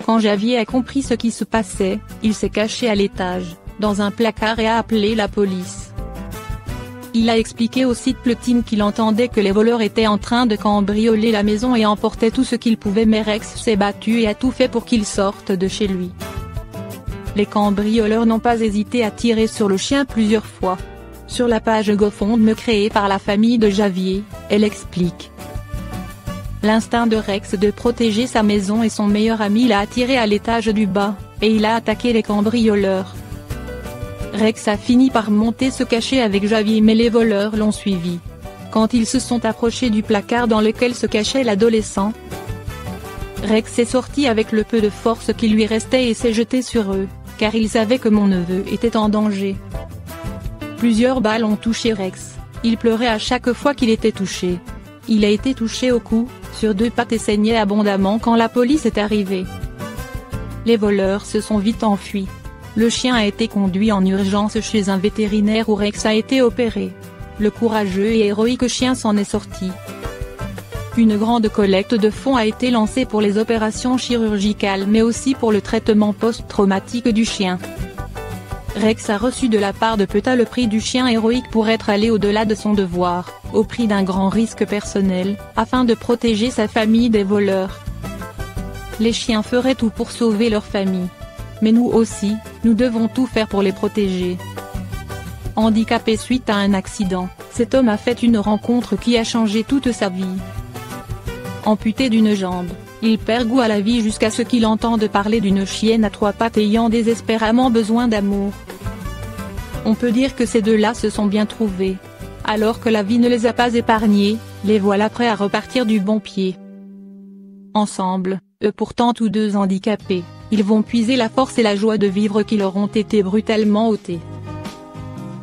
Quand Javier a compris ce qui se passait, il s'est caché à l'étage, dans un placard et a appelé la police. Il a expliqué au site Plotine qu'il entendait que les voleurs étaient en train de cambrioler la maison et emportaient tout ce qu'ils pouvaient, mais Rex s'est battu et a tout fait pour qu'ils sortent de chez lui. Les cambrioleurs n'ont pas hésité à tirer sur le chien plusieurs fois. Sur la page GoFundMe créée par la famille de Javier, elle explique: l'instinct de Rex de protéger sa maison et son meilleur ami l'a attiré à l'étage du bas, et il a attaqué les cambrioleurs. Rex a fini par monter se cacher avec Javier, mais les voleurs l'ont suivi. Quand ils se sont approchés du placard dans lequel se cachait l'adolescent, Rex est sorti avec le peu de force qui lui restait et s'est jeté sur eux, car il savait que mon neveu était en danger. Plusieurs balles ont touché Rex, il pleurait à chaque fois qu'il était touché. Il a été touché au cou, sur 2 pattes et saignait abondamment quand la police est arrivée. Les voleurs se sont vite enfuis. Le chien a été conduit en urgence chez un vétérinaire où Rex a été opéré. Le courageux et héroïque chien s'en est sorti. Une grande collecte de fonds a été lancée pour les opérations chirurgicales mais aussi pour le traitement post-traumatique du chien. Rex a reçu de la part de PETA le prix du chien héroïque pour être allé au-delà de son devoir, au prix d'un grand risque personnel, afin de protéger sa famille des voleurs. Les chiens feraient tout pour sauver leur famille. Mais nous aussi, nous devons tout faire pour les protéger. Handicapé suite à un accident, cet homme a fait une rencontre qui a changé toute sa vie. Amputé d'une jambe, il perd goût à la vie jusqu'à ce qu'il entende parler d'une chienne à 3 pattes ayant désespérément besoin d'amour. On peut dire que ces deux-là se sont bien trouvés. Alors que la vie ne les a pas épargnés, les voilà prêts à repartir du bon pied. Ensemble, eux pourtant tous deux handicapés, ils vont puiser la force et la joie de vivre qui leur ont été brutalement ôtées.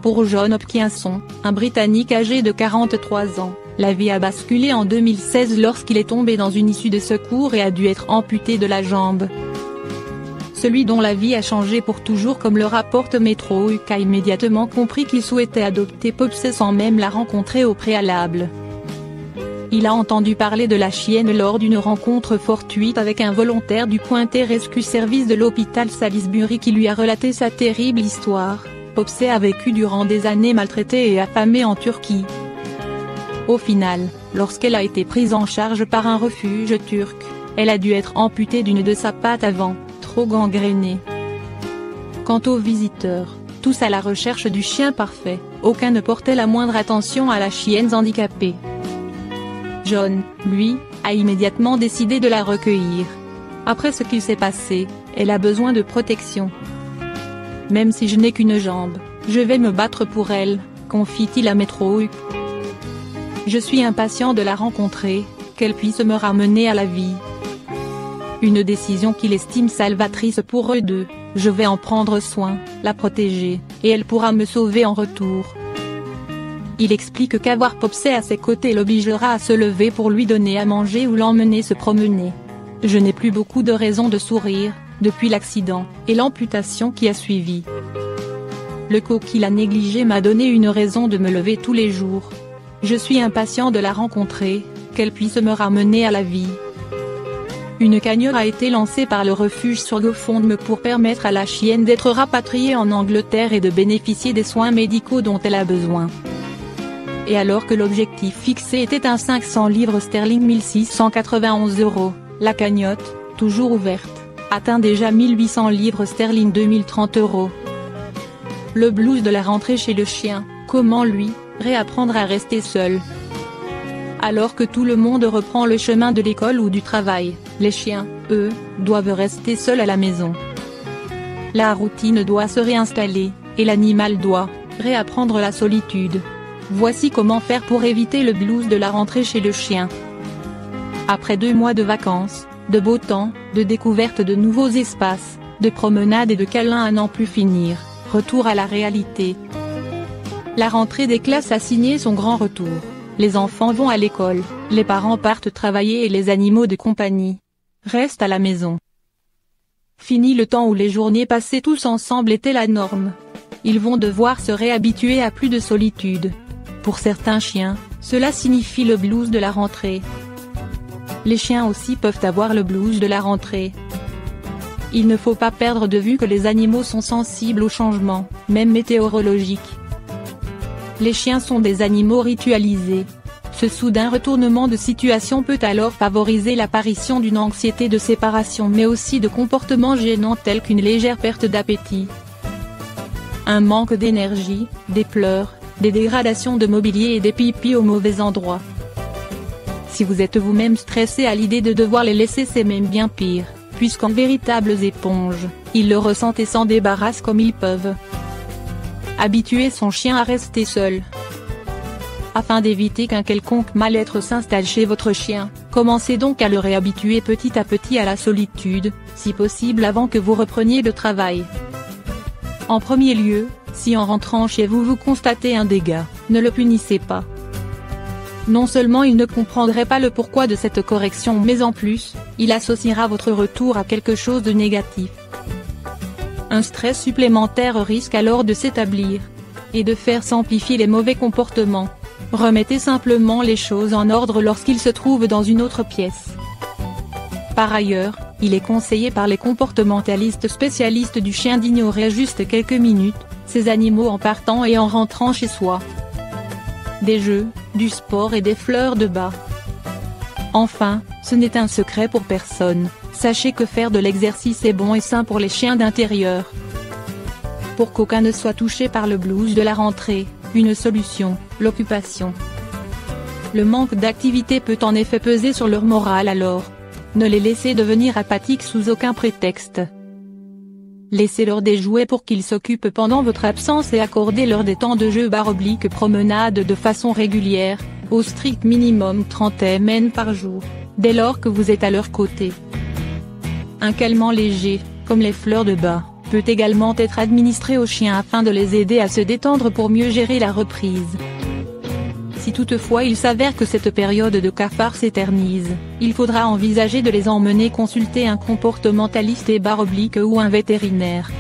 Pour John Hopkinson, un Britannique âgé de 43 ans, la vie a basculé en 2016 lorsqu'il est tombé dans une issue de secours et a dû être amputé de la jambe. Celui dont la vie a changé pour toujours, comme le rapporte Metro UK, a immédiatement compris qu'il souhaitait adopter Popsy sans même la rencontrer au préalable. Il a entendu parler de la chienne lors d'une rencontre fortuite avec un volontaire du Pointé Rescue Service de l'hôpital Salisbury qui lui a relaté sa terrible histoire. Popsy a vécu durant des années maltraitée et affamée en Turquie. Au final, lorsqu'elle a été prise en charge par un refuge turc, elle a dû être amputée d'une de sa patte avant, trop gangrénée. Quant aux visiteurs, tous à la recherche du chien parfait, aucun ne portait la moindre attention à la chienne handicapée. John, lui, a immédiatement décidé de la recueillir. Après ce qu'il s'est passé, elle a besoin de protection. Même si je n'ai qu'une jambe, je vais me battre pour elle, confie-t-il à Metro UK. Je suis impatient de la rencontrer, qu'elle puisse me ramener à la vie. Une décision qu'il estime salvatrice pour eux deux, je vais en prendre soin, la protéger, et elle pourra me sauver en retour. Il explique qu'avoir Popsy à ses côtés l'obligera à se lever pour lui donner à manger ou l'emmener se promener. Je n'ai plus beaucoup de raisons de sourire, depuis l'accident, et l'amputation qui a suivi. Le coup qu'il a négligé m'a donné une raison de me lever tous les jours. Je suis impatient de la rencontrer, qu'elle puisse me ramener à la vie. Une cagnotte a été lancée par le refuge sur GoFundMe pour permettre à la chienne d'être rapatriée en Angleterre et de bénéficier des soins médicaux dont elle a besoin. Et alors que l'objectif fixé était un 500 livres sterling 1691 €, la cagnotte, toujours ouverte, atteint déjà 1800 livres sterling 2030 €. Le blues de la rentrée chez le chien, comment lui, réapprendre à rester seul. Alors que tout le monde reprend le chemin de l'école ou du travail, les chiens, eux, doivent rester seuls à la maison. La routine doit se réinstaller, et l'animal doit réapprendre la solitude. Voici comment faire pour éviter le blues de la rentrée chez le chien. Après 2 mois de vacances, de beau temps, de découverte de nouveaux espaces, de promenades et de câlins à n'en plus finir, retour à la réalité. La rentrée des classes a signé son grand retour. Les enfants vont à l'école, les parents partent travailler et les animaux de compagnie restent à la maison. Fini le temps où les journées passées tous ensemble étaient la norme. Ils vont devoir se réhabituer à plus de solitude. Pour certains chiens, cela signifie le blues de la rentrée. Les chiens aussi peuvent avoir le blues de la rentrée. Il ne faut pas perdre de vue que les animaux sont sensibles aux changements, même météorologiques. Les chiens sont des animaux ritualisés. Ce soudain retournement de situation peut alors favoriser l'apparition d'une anxiété de séparation mais aussi de comportements gênants tels qu'une légère perte d'appétit, un manque d'énergie, des pleurs, des dégradations de mobilier et des pipis au mauvais endroit. Si vous êtes vous-même stressé à l'idée de devoir les laisser, c'est même bien pire, puisqu'en véritables éponges, ils le ressentent et s'en débarrassent comme ils peuvent. Habituez son chien à rester seul. Afin d'éviter qu'un quelconque mal-être s'installe chez votre chien, commencez donc à le réhabituer petit à petit à la solitude, si possible avant que vous repreniez le travail. En premier lieu, si en rentrant chez vous vous constatez un dégât, ne le punissez pas. Non seulement il ne comprendrait pas le pourquoi de cette correction mais en plus, il associera votre retour à quelque chose de négatif. Un stress supplémentaire risque alors de s'établir et de faire s'amplifier les mauvais comportements. Remettez simplement les choses en ordre lorsqu'il se trouve dans une autre pièce. Par ailleurs, il est conseillé par les comportementalistes spécialistes du chien d'ignorer juste quelques minutes ces animaux en partant et en rentrant chez soi. Des jeux, du sport et des fleurs de bas. Enfin, ce n'est un secret pour personne, sachez que faire de l'exercice est bon et sain pour les chiens d'intérieur. Pour qu'aucun ne soit touché par le blues de la rentrée, une solution, l'occupation. Le manque d'activité peut en effet peser sur leur morale alors. Ne les laissez devenir apathiques sous aucun prétexte. Laissez-leur des jouets pour qu'ils s'occupent pendant votre absence et accordez-leur des temps de jeu / promenade de façon régulière, au strict minimum 30 mn par jour, dès lors que vous êtes à leur côté. Un calmant léger, comme les fleurs de bas, peut également être administré aux chiens afin de les aider à se détendre pour mieux gérer la reprise. Si toutefois il s'avère que cette période de cafard s'éternise, il faudra envisager de les emmener consulter un comportementaliste / ou un vétérinaire.